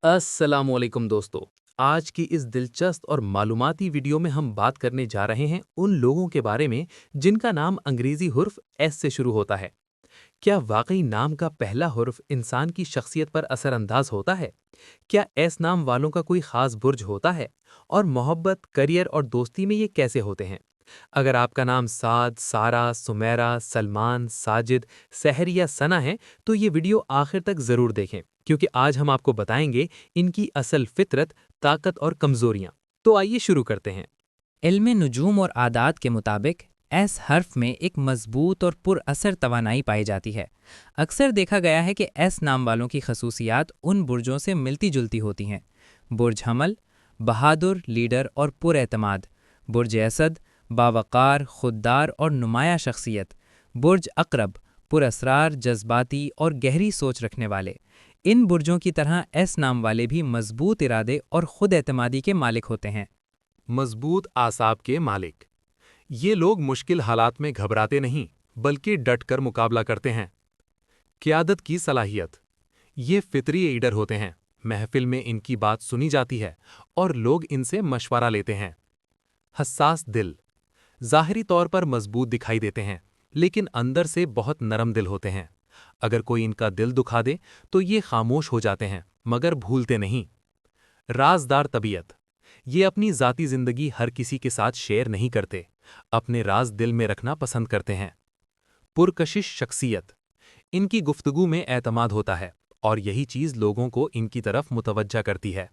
अस्सलामुअलैकुम दोस्तों। आज की इस दिलचस्प और मालूमाती वीडियो में हम बात करने जा रहे हैं उन लोगों के बारे में जिनका नाम अंग्रेजी हुर्फ एस से शुरू होता है। क्या वाकई नाम का पहला हुर्फ इंसान की शख्सियत पर असरअंदाज होता है? क्या एस नाम वालों का कोई खास बुर्ज होता है? और मोहब्बत, करियर और दोस्ती में ये कैसे होते हैं? अगर आपका नाम साद, सारा, सुमेरा, सलमान, साजिद, सहर या सना है तो ये वीडियो आखिर तक ज़रूर देखें, क्योंकि आज हम आपको बताएंगे इनकी असल फितरत, ताकत और कमज़ोरियाँ। तो आइए शुरू करते हैं। इल्म नुजूम और आदात के मुताबिक एस हर्फ में एक मजबूत और पुरअसर तवानाई पाई जाती है। अक्सर देखा गया है कि एस नाम वालों की खसूसियात उन बुर्जों से मिलती जुलती होती हैं। बुर्ज हमल, बहादुर, लीडर और पुरएतमाद। बुर्ज असद, बावकार, खुददार और नुमाया शख्सियत। बुर्ज अकरब, पुरअसरार, जज्बाती और गहरी सोच रखने वाले। इन बुर्जों की तरह एस नाम वाले भी मजबूत इरादे और खुद एतमादी के मालिक होते हैं। मजबूत आसाब के मालिक। ये लोग मुश्किल हालात में घबराते नहीं, बल्कि डट कर मुकाबला करते हैं। क़यादत की सलाहियत। ये फितरी लीडर होते हैं। महफिल में इनकी बात सुनी जाती है और लोग इनसे मशवरा लेते हैं। हसास दिल। ज़ाहिरी तौर पर मजबूत दिखाई देते हैं, लेकिन अंदर से बहुत नरम दिल होते हैं। अगर कोई इनका दिल दुखा दे तो ये खामोश हो जाते हैं, मगर भूलते नहीं। राजदार तबीयत। ये अपनी ज़ाती ज़िंदगी हर किसी के साथ शेयर नहीं करते, अपने राज दिल में रखना पसंद करते हैं। पुरकशिश शख्सियत। इनकी गुफ्तगू में एतमाद होता है और यही चीज़ लोगों को इनकी तरफ मुतवज्जा करती है।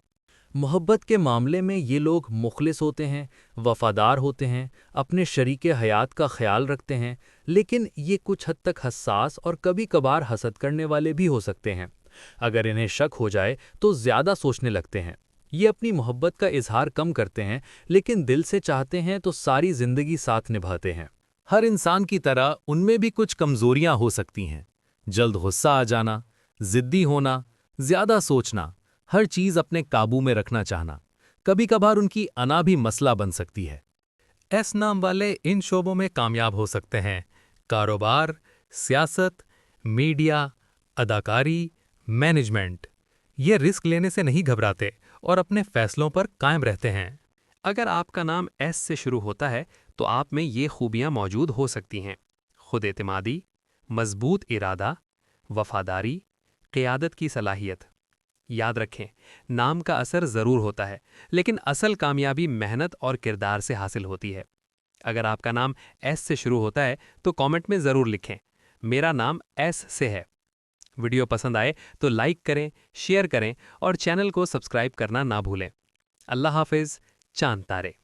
मोहब्बत के मामले में ये लोग मुखलिस होते हैं, वफादार होते हैं, अपने शरीके हयात का ख्याल रखते हैं, लेकिन ये कुछ हद तक हसास और कभी कभार हसद करने वाले भी हो सकते हैं। अगर इन्हें शक हो जाए तो ज़्यादा सोचने लगते हैं। ये अपनी मोहब्बत का इजहार कम करते हैं, लेकिन दिल से चाहते हैं तो सारी ज़िंदगी साथ निभाते हैं। हर इंसान की तरह उनमें भी कुछ कमज़ोरियाँ हो सकती हैं। जल्द गुस्सा आ जाना, ज़िद्दी होना, ज़्यादा सोचना, हर चीज़ अपने काबू में रखना चाहना। कभी कभार उनकी अना भी मसला बन सकती है। एस नाम वाले इन शोबों में कामयाब हो सकते हैं: कारोबार, सियासत, मीडिया, अदाकारी, मैनेजमेंट। ये रिस्क लेने से नहीं घबराते और अपने फैसलों पर कायम रहते हैं। अगर आपका नाम एस से शुरू होता है तो आप में ये खूबियाँ मौजूद हो सकती हैं: खुद एतमादी, मजबूत इरादा, वफादारी, क़यादत की सलाहियत। याद रखें, नाम का असर ज़रूर होता है, लेकिन असल कामयाबी मेहनत और किरदार से हासिल होती है। अगर आपका नाम एस से शुरू होता है तो कमेंट में ज़रूर लिखें, मेरा नाम एस से है। वीडियो पसंद आए तो लाइक करें, शेयर करें और चैनल को सब्सक्राइब करना ना भूलें। अल्लाह हाफिज़। चांद तारे।